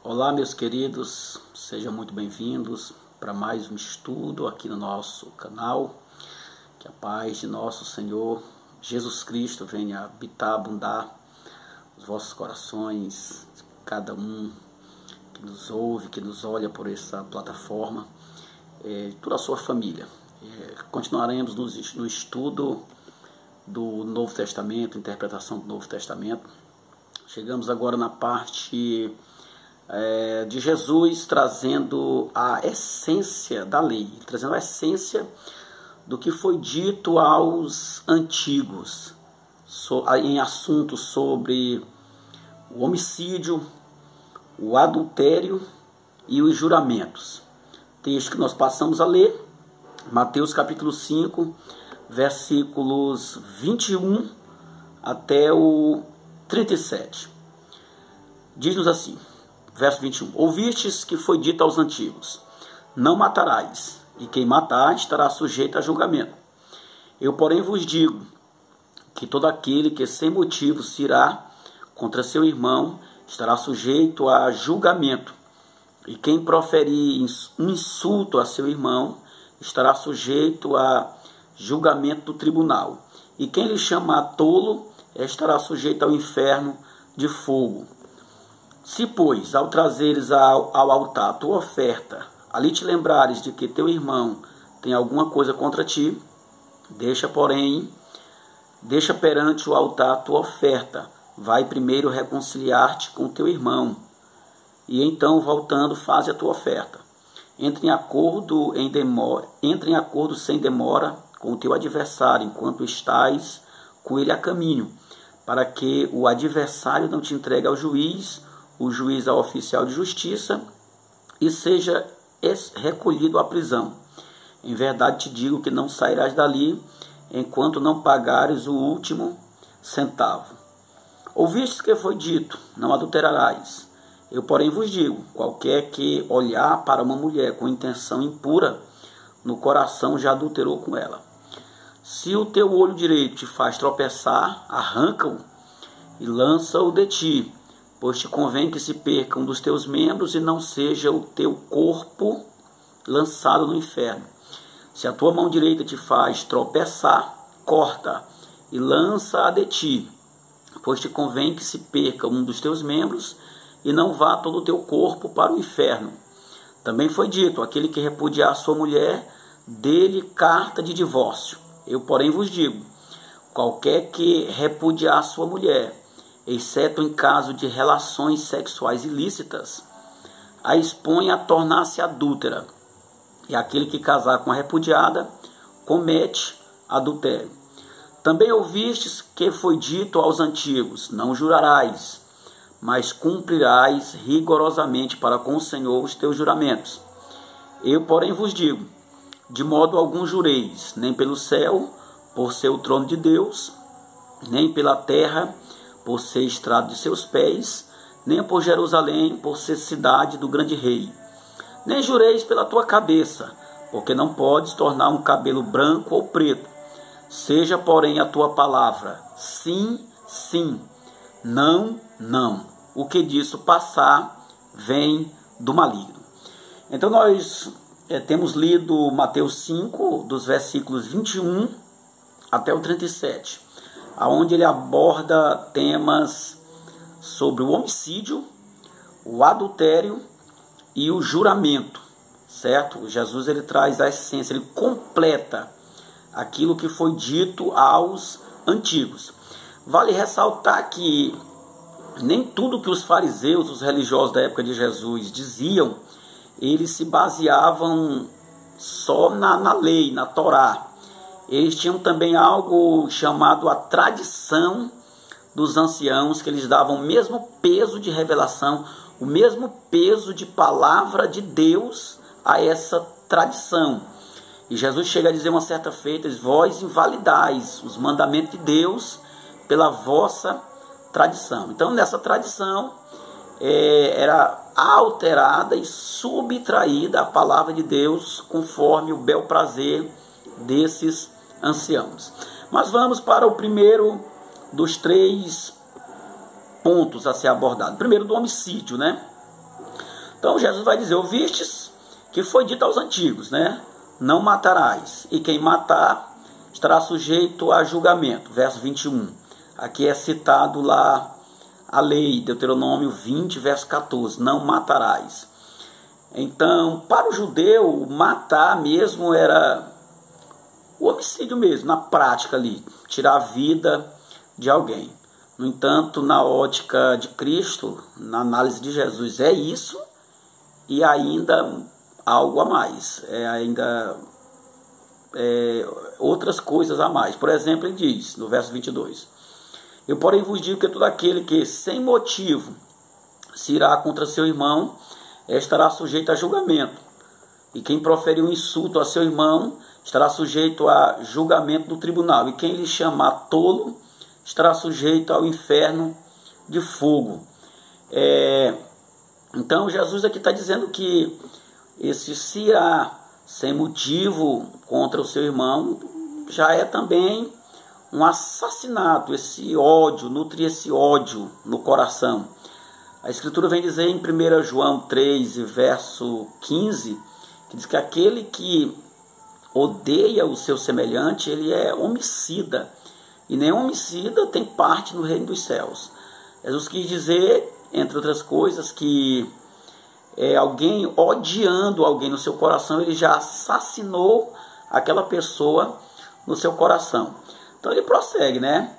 Olá, meus queridos, sejam muito bem-vindos para mais um estudo aqui no nosso canal. Que a paz de nosso Senhor Jesus Cristo venha habitar, abundar os vossos corações, cada um que nos ouve, que nos olha por essa plataforma, toda a sua família. Continuaremos no estudo do Novo Testamento, interpretação do Novo Testamento. Chegamos agora na parte de Jesus trazendo a essência da lei, trazendo a essência do que foi dito aos antigos em assuntos sobre o homicídio, o adultério e os juramentos. Texto que nós passamos a ler, Mateus capítulo 5, versículos 21 até o 37. Diz-nos assim, verso 21. Ouvistes que foi dito aos antigos, não matarás, e quem matar estará sujeito a julgamento. Eu, porém, vos digo que todo aquele que sem motivo se irá contra seu irmão estará sujeito a julgamento. E quem proferir um insulto a seu irmão estará sujeito a julgamento do tribunal. E quem lhe chamar tolo estará sujeito ao inferno de fogo. Se, pois, ao trazeres ao altar a tua oferta, ali te lembrares de que teu irmão tem alguma coisa contra ti, deixa perante o altar a tua oferta, vai primeiro reconciliar-te com teu irmão, e então, voltando, faze a tua oferta. Entre em acordo sem demora com o teu adversário, enquanto estás com ele a caminho, para que o adversário não te entregue ao juiz, o juiz ao oficial de justiça, e seja recolhido à prisão. Em verdade te digo que não sairás dali, enquanto não pagares o último centavo. Ouvistes que foi dito, não adulterarás. Eu, porém, vos digo, qualquer que olhar para uma mulher com intenção impura, no coração já adulterou com ela. Se o teu olho direito te faz tropeçar, arranca-o e lança-o de ti, pois te convém que se perca um dos teus membros e não seja o teu corpo lançado no inferno. Se a tua mão direita te faz tropeçar, corta e lança-a de ti, pois te convém que se perca um dos teus membros e não vá todo o teu corpo para o inferno. Também foi dito, aquele que repudiar sua mulher, dê-lhe carta de divórcio. Eu, porém, vos digo, qualquer que repudiar sua mulher, exceto em caso de relações sexuais ilícitas, a expõe a tornar-se adúltera. E aquele que casar com a repudiada, comete adultério. Também ouvistes que foi dito aos antigos, não jurarás, mas cumprirás rigorosamente para com o Senhor os teus juramentos. Eu, porém, vos digo, de modo algum jureis, nem pelo céu, por ser o trono de Deus, nem pela terra, por ser estrado de seus pés, nem por Jerusalém, por ser cidade do grande rei. Nem jureis pela tua cabeça, porque não podes tornar um cabelo branco ou preto. Seja, porém, a tua palavra sim, sim, não, não. O que disso passar vem do maligno. Então nós temos lido Mateus 5, dos versículos 21 até o 37, onde ele aborda temas sobre o homicídio, o adultério e o juramento, certo? Jesus ele traz a essência, ele completa aquilo que foi dito aos antigos. Vale ressaltar que nem tudo que os fariseus, os religiosos da época de Jesus diziam, eles se baseavam só na lei, na Torá. Eles tinham também algo chamado a tradição dos anciãos, que eles davam o mesmo peso de revelação, o mesmo peso de palavra de Deus a essa tradição. E Jesus chega a dizer uma certa feita, vós invalidais os mandamentos de Deus pela vossa tradição. Então nessa tradição era alterada e subtraída a palavra de Deus conforme o bel prazer desses anciãos. Mas vamos para o primeiro dos três pontos a ser abordado. Primeiro, do homicídio, né? Então Jesus vai dizer: ouvistes que foi dito aos antigos, né? Não matarás, e quem matar estará sujeito a julgamento. Verso 21. Aqui é citado lá a lei, Deuteronômio 20, verso 14. Não matarás. Então, para o judeu, matar mesmo era o homicídio mesmo, na prática ali, tirar a vida de alguém. No entanto, na ótica de Cristo, na análise de Jesus, é isso e ainda algo a mais, outras coisas a mais. Por exemplo, ele diz, no verso 22, eu porém vos digo que todo aquele que sem motivo se irá contra seu irmão, estará sujeito a julgamento. E quem proferir um insulto a seu irmão, estará sujeito a julgamento do tribunal. E quem lhe chamar tolo, estará sujeito ao inferno de fogo. Então Jesus aqui está dizendo que esse se irá sem motivo contra o seu irmão já é também um assassinato. Esse ódio, nutre esse ódio no coração. A Escritura vem dizer em 1 João 3, verso 15, que diz que aquele que odeia o seu semelhante, ele é homicida. E nenhum homicida tem parte no reino dos céus. Jesus quis dizer, entre outras coisas, que alguém odiando alguém no seu coração, ele já assassinou aquela pessoa no seu coração. Então ele prossegue, né?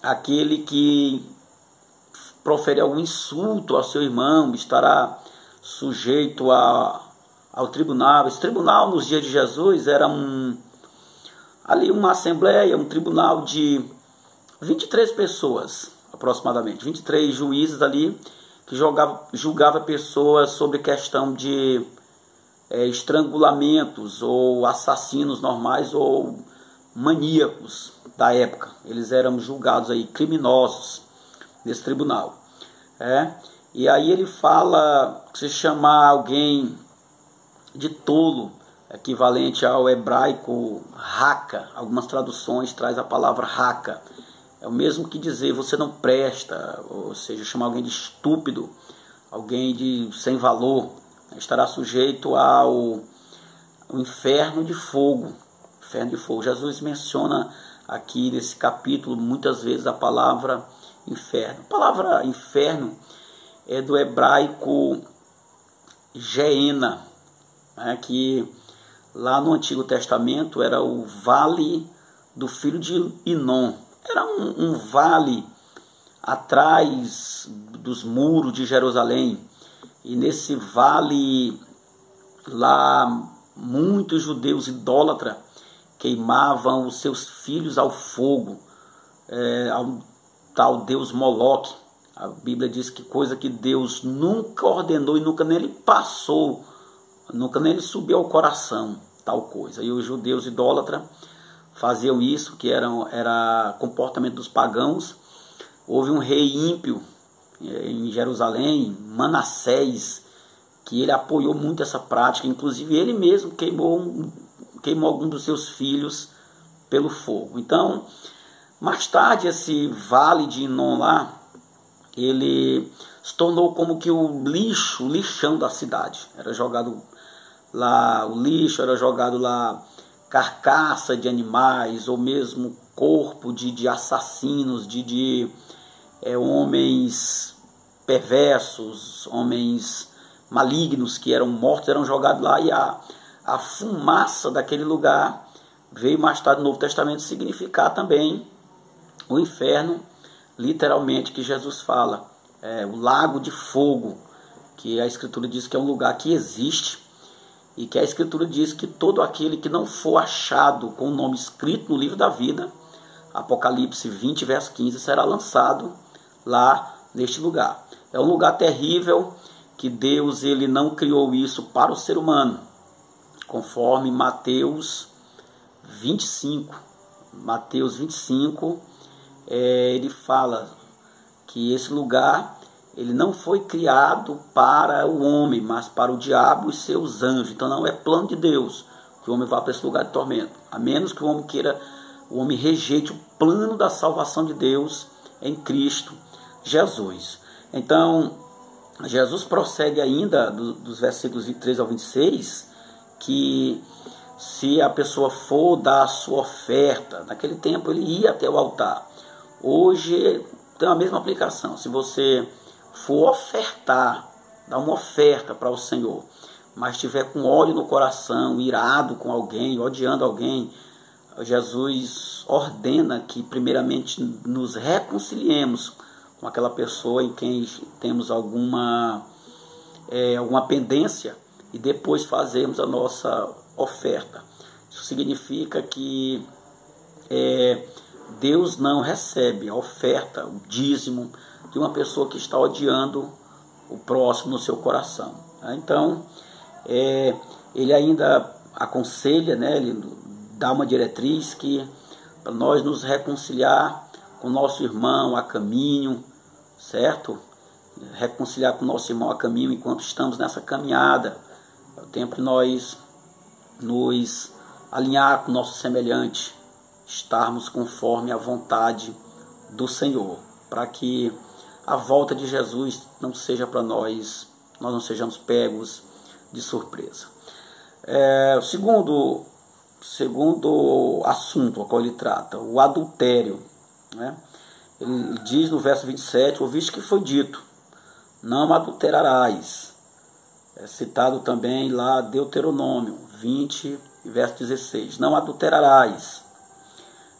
Aquele que proferir algum insulto ao seu irmão estará sujeito ao tribunal. Esse tribunal nos dias de Jesus era ali uma assembleia, um tribunal de 23 pessoas aproximadamente, 23 juízes ali que julgava pessoas sobre questão de estrangulamentos ou assassinos normais ou maníacos da época. Eles eram julgados aí, criminosos, nesse tribunal. E aí ele fala que se chamar alguém de tolo, equivalente ao hebraico raca, algumas traduções traz a palavra raca, é o mesmo que dizer você não presta, ou seja, chamar alguém de estúpido, alguém de sem valor, estará sujeito ao inferno de fogo. Inferno de fogo. Jesus menciona aqui nesse capítulo muitas vezes a palavra inferno. A palavra inferno é do hebraico Geena, que lá no Antigo Testamento era o vale do filho de Inom. Era um vale atrás dos muros de Jerusalém. E nesse vale lá muitos judeus idólatras queimavam os seus filhos ao fogo, ao tal deus Moloque. A Bíblia diz que coisa que Deus nunca ordenou e nunca nem lhe passou, nunca nem lhe subiu ao coração, tal coisa. E os judeus idólatras faziam isso, que era comportamento dos pagãos. Houve um rei ímpio em Jerusalém, Manassés, que ele apoiou muito essa prática, inclusive ele mesmo queimou algum dos seus filhos pelo fogo. Então, mais tarde, esse vale de Inom lá, ele se tornou como que o lixão da cidade. Era jogado lá o lixo, era jogado lá carcaça de animais, ou mesmo corpo de assassinos, de homens perversos, homens malignos que eram mortos, eram jogados lá, e a fumaça daquele lugar veio mais tarde no Novo Testamento significar também o inferno, literalmente, que Jesus fala, o lago de fogo, que a Escritura diz que é um lugar que existe, e que a Escritura diz que todo aquele que não for achado com o nome escrito no livro da vida, Apocalipse 20, verso 15, será lançado lá neste lugar. É um lugar terrível, que Deus ele não criou isso para o ser humano, conforme Mateus 25. Mateus 25, ele fala que esse lugar ele não foi criado para o homem, mas para o diabo e seus anjos. Então não é plano de Deus que o homem vá para esse lugar de tormento, a menos que o homem rejeite o plano da salvação de Deus em Cristo Jesus. Então, Jesus prossegue ainda, dos versículos 23 ao 26, que se a pessoa for dar a sua oferta, naquele tempo ele ia até o altar. Hoje tem a mesma aplicação. Se você for ofertar, dar uma oferta para o Senhor, mas estiver com ódio no coração, irado com alguém, odiando alguém, Jesus ordena que primeiramente nos reconciliemos com aquela pessoa em quem temos alguma pendência e depois fazemos a nossa oferta. Isso significa que Deus não recebe a oferta, o dízimo de uma pessoa que está odiando o próximo no seu coração. Então, ele ainda aconselha, né, ele dá uma diretriz que para nós nos reconciliar com o nosso irmão a caminho, certo? Reconciliar com o nosso irmão a caminho enquanto estamos nessa caminhada. É o tempo de nós nos alinhar com o nosso semelhante, estarmos conforme a vontade do Senhor, para que a volta de Jesus não seja para nós não sejamos pegos de surpresa. O segundo assunto a qual ele trata, o adultério, né? Ele diz no verso 27, ouviste que foi dito, não adulterarás. É citado também lá Deuteronômio 20, verso 16, não adulterarás.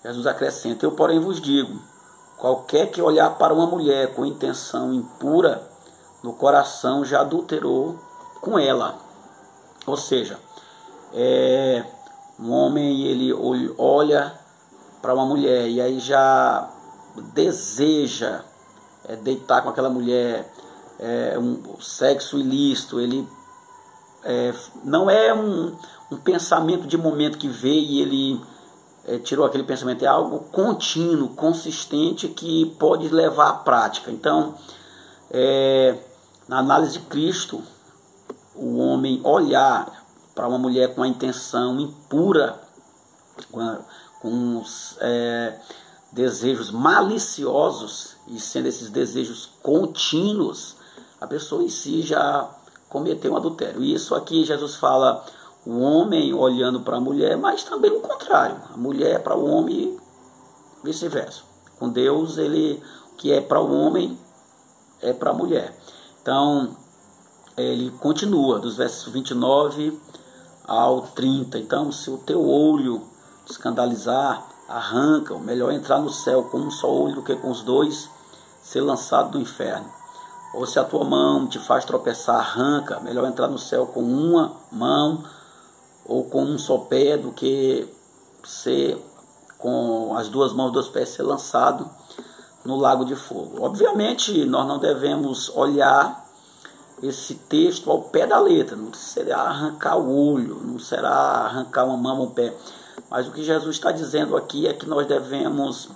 Jesus acrescenta, eu porém vos digo, qualquer que olhar para uma mulher com intenção impura, no coração já adulterou com ela. Ou seja, um homem ele olha para uma mulher e aí já deseja deitar com aquela mulher, um sexo ilícito. Ele não é um pensamento de momento que veio e ele tirou aquele pensamento, é algo contínuo, consistente, que pode levar à prática. Então, na análise de Cristo, o homem olhar para uma mulher com a intenção impura, com desejos maliciosos, e sendo esses desejos contínuos, a pessoa em si já cometeu um adultério. E isso aqui Jesus fala, o homem olhando para a mulher, mas também o contrário, a mulher para o homem e vice-versa. Com Deus, o que é para o homem é para a mulher. Então, ele continua, dos versos 29 ao 30. Então, se o teu olho escandalizar, arranca, o melhor é entrar no céu com um só olho do que com os dois ser lançado no inferno. Ou se a tua mão te faz tropeçar, arranca, melhor entrar no céu com uma mão ou com um só pé do que ser com as duas mãos, dois pés, ser lançado no lago de fogo. Obviamente, nós não devemos olhar esse texto ao pé da letra, não será arrancar o olho, não será arrancar uma mão ou um pé, mas o que Jesus está dizendo aqui é que nós devemos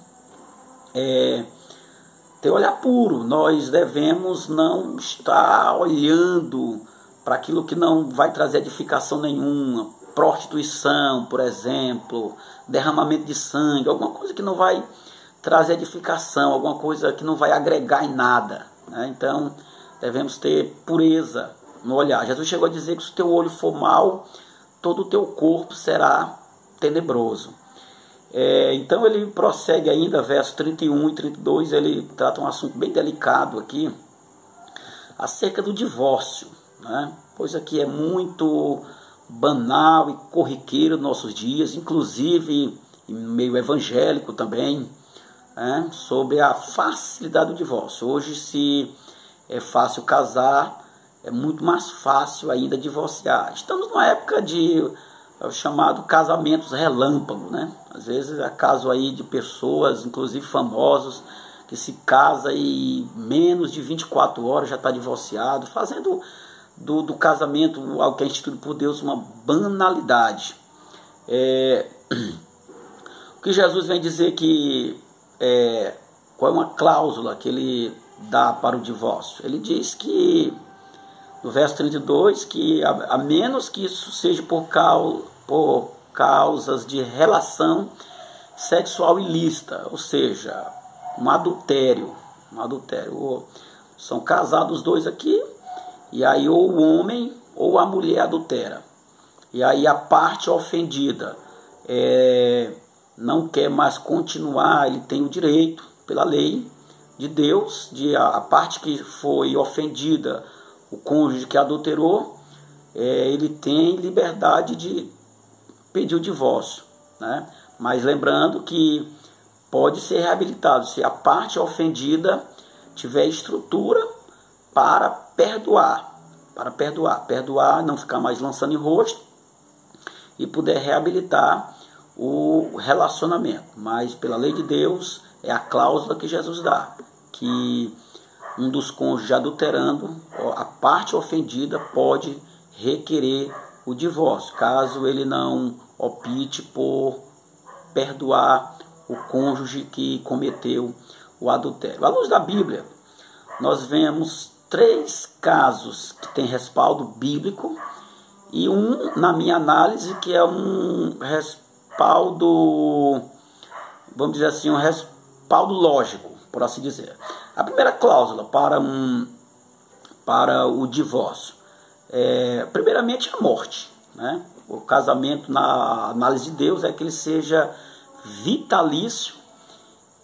ter olhar puro, nós devemos não estar olhando para aquilo que não vai trazer edificação nenhuma, prostituição, por exemplo, derramamento de sangue, alguma coisa que não vai trazer edificação, alguma coisa que não vai agregar em nada, né? Então, devemos ter pureza no olhar. Jesus chegou a dizer que se o teu olho for mau, todo o teu corpo será tenebroso. Então ele prossegue ainda, versos 31 e 32, ele trata um assunto bem delicado aqui, acerca do divórcio, né? Coisa que é muito banal e corriqueiro nos nossos dias, inclusive em meio evangélico também, sobre a facilidade do divórcio. Hoje, se é fácil casar, é muito mais fácil ainda divorciar. Estamos numa época de chamado casamentos relâmpago, né? Às vezes é caso aí de pessoas, inclusive famosos, que se casa e menos de 24 horas já está divorciado, fazendo do casamento, algo que é instituído por Deus, uma banalidade. O que Jesus vem dizer que qual é uma cláusula que ele dá para o divórcio? Ele diz que, no verso 32, que a menos que isso seja por causas de relação sexual ilícita, ou seja, um adultério. São casados os dois aqui, e aí ou o homem ou a mulher adultera. E aí a parte ofendida não quer mais continuar, ele tem o direito, pela lei de Deus, de a parte que foi ofendida, o cônjuge que adulterou, ele tem liberdade de pedir o divórcio, né? Mas lembrando que pode ser reabilitado se a parte ofendida tiver estrutura para perdoar, não ficar mais lançando em rosto e poder reabilitar o relacionamento. Mas pela lei de Deus é a cláusula que Jesus dá, que um dos cônjuges adulterando, a parte ofendida pode requerer o divórcio, caso ele não opte por perdoar o cônjuge que cometeu o adultério. À luz da Bíblia, nós vemos 3 casos que têm respaldo bíblico e um, na minha análise, que é um respaldo, vamos dizer assim, um respaldo lógico, por assim dizer. A primeira cláusula para o divórcio primeiramente, a morte, né? O casamento, na análise de Deus, é que ele seja vitalício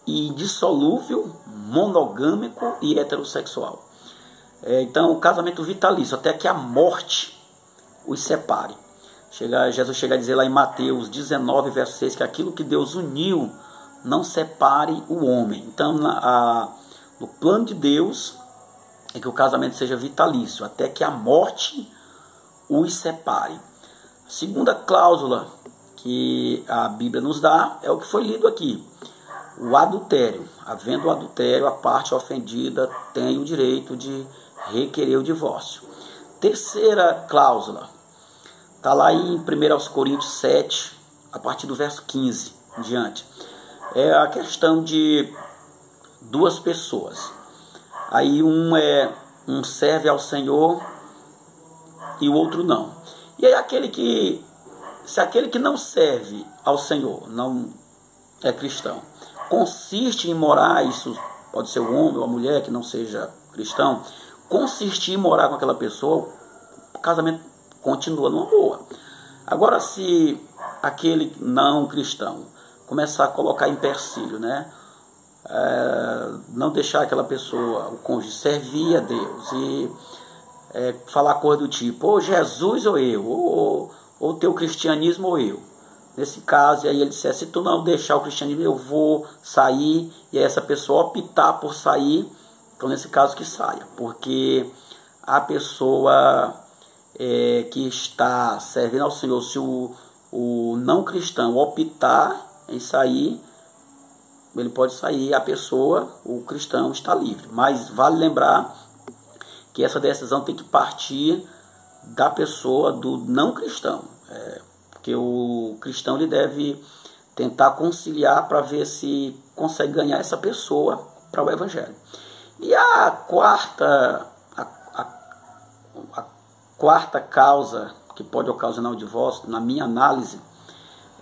e indissolúvel, monogâmico e heterossexual. Então, o casamento vitalício, até que a morte os separe. Jesus chega a dizer lá em Mateus 19, verso 6, que aquilo que Deus uniu, não separe o homem. Então, no plano de Deus, é que o casamento seja vitalício, até que a morte os separe. A segunda cláusula que a Bíblia nos dá é o que foi lido aqui. O adultério. Havendo o adultério, a parte ofendida tem o direito de requerer o divórcio. Terceira cláusula, está lá em 1 Coríntios 7, a partir do verso 15 em diante. É a questão de 2 pessoas. Aí um serve ao Senhor e o outro não. E aí se aquele que não serve ao Senhor, não é cristão, consiste em morar, isso pode ser o homem ou a mulher que não seja cristão, consistir em morar com aquela pessoa, o casamento continua numa boa. Agora, se aquele não cristão começar a colocar empecilho, né? Não deixar aquela pessoa, o cônjuge, servir a Deus e falar coisa do tipo, ou Jesus ou eu, ou teu cristianismo ou eu. Nesse caso, aí ele disser, se tu não deixar o cristianismo, eu vou sair, e aí essa pessoa optar por sair, então nesse caso que saia, porque a pessoa que está servindo ao Senhor, se o não cristão optar em sair, ele pode sair, a pessoa, o cristão, está livre. Mas vale lembrar que essa decisão tem que partir da pessoa, do não cristão. Porque o cristão ele deve tentar conciliar para ver se consegue ganhar essa pessoa para o evangelho. E a quarta causa que pode ocasionar o divórcio, na minha análise,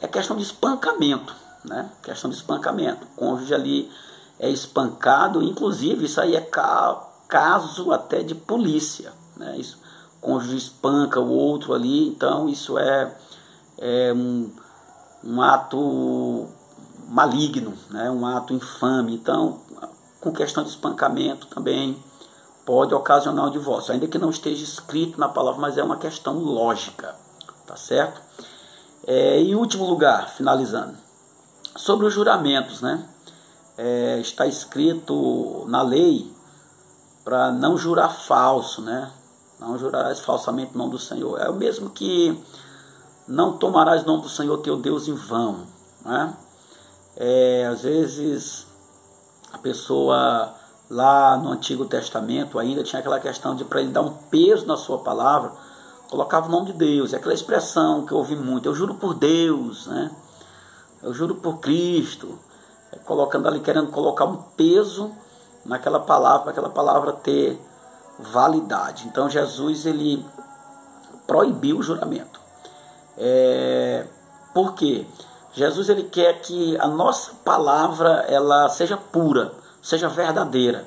é questão de espancamento. Né? Questão de espancamento. O cônjuge ali é espancado, inclusive isso aí é caso até de polícia. Né? Isso, o cônjuge espanca o outro ali, então isso é um ato maligno, né? Um ato infame. Então, com questão de espancamento também pode ocasionar o divórcio, ainda que não esteja escrito na palavra, mas é uma questão lógica, tá certo? Em último lugar, finalizando, sobre os juramentos, né? Está escrito na lei para não jurar falso, né? Não jurarás falsamente o nome do Senhor. É o mesmo que não tomarás o nome do Senhor teu Deus em vão, né? Às vezes a pessoa lá no Antigo Testamento ainda tinha aquela questão de, para ele dar um peso na sua palavra, colocava o nome de Deus. É aquela expressão que eu ouvi muito, eu juro por Deus, né? Eu juro por Cristo, colocando ali, querendo colocar um peso naquela palavra, para aquela palavra ter validade. Então Jesus ele proibiu o juramento. Por quê? Jesus ele quer que a nossa palavra ela seja pura, seja verdadeira.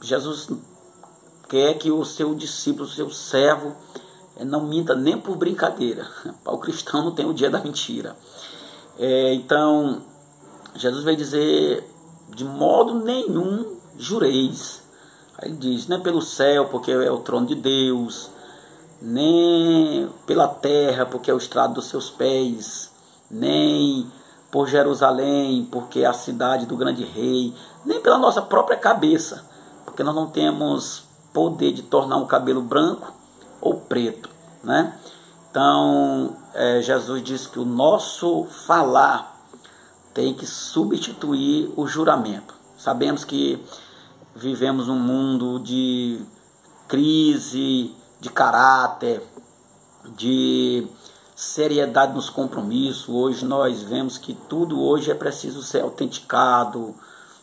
Jesus quer que o seu discípulo, o seu servo, não minta nem por brincadeira. Para o cristão não tem o dia da mentira. Então, Jesus vai dizer, de modo nenhum jureis. Aí ele diz, nem pelo céu, porque é o trono de Deus, nem pela terra, porque é o estrado dos seus pés, nem por Jerusalém, porque é a cidade do grande rei, nem pela nossa própria cabeça, porque nós não temos poder de tornar um cabelo branco ou preto, né? Então, Jesus diz que o nosso falar tem que substituir o juramento. Sabemos que vivemos um mundo de crise, de caráter, de seriedade nos compromissos. Hoje nós vemos que tudo hoje é preciso ser autenticado,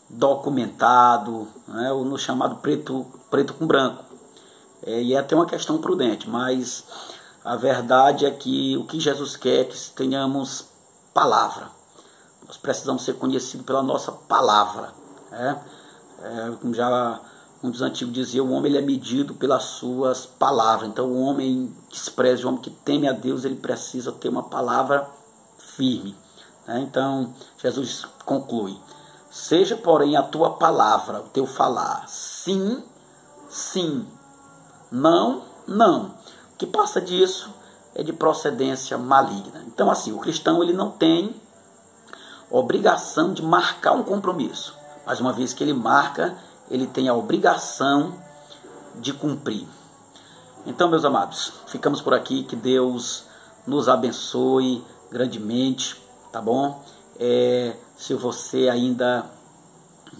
documentado, né? No chamado preto com branco. E é até uma questão prudente, mas a verdade é que o que Jesus quer é que tenhamos palavra. Nós precisamos ser conhecidos pela nossa palavra. Como já um dos antigos dizia, o homem ele é medido pelas suas palavras. Então o homem despreza, o homem que teme a Deus, ele precisa ter uma palavra firme. Então Jesus conclui, seja porém a tua palavra, o teu falar, sim, sim, não, não. O que passa disso é de procedência maligna. Então assim, o cristão ele não tem obrigação de marcar um compromisso, mas uma vez que ele marca, ele tem a obrigação de cumprir. Então, meus amados, ficamos por aqui, que Deus nos abençoe grandemente, tá bom? Se você ainda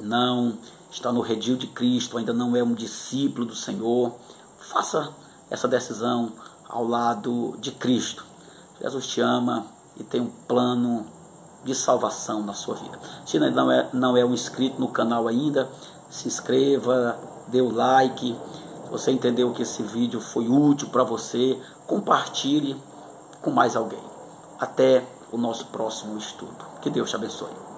não está no redil de Cristo, ainda não é um discípulo do Senhor, faça essa decisão ao lado de Cristo. Jesus te ama e tem um plano de salvação na sua vida. Se não é um inscrito no canal ainda, se inscreva, dê o like. Se você entendeu que esse vídeo foi útil para você, compartilhe com mais alguém. Até o nosso próximo estudo. Que Deus te abençoe.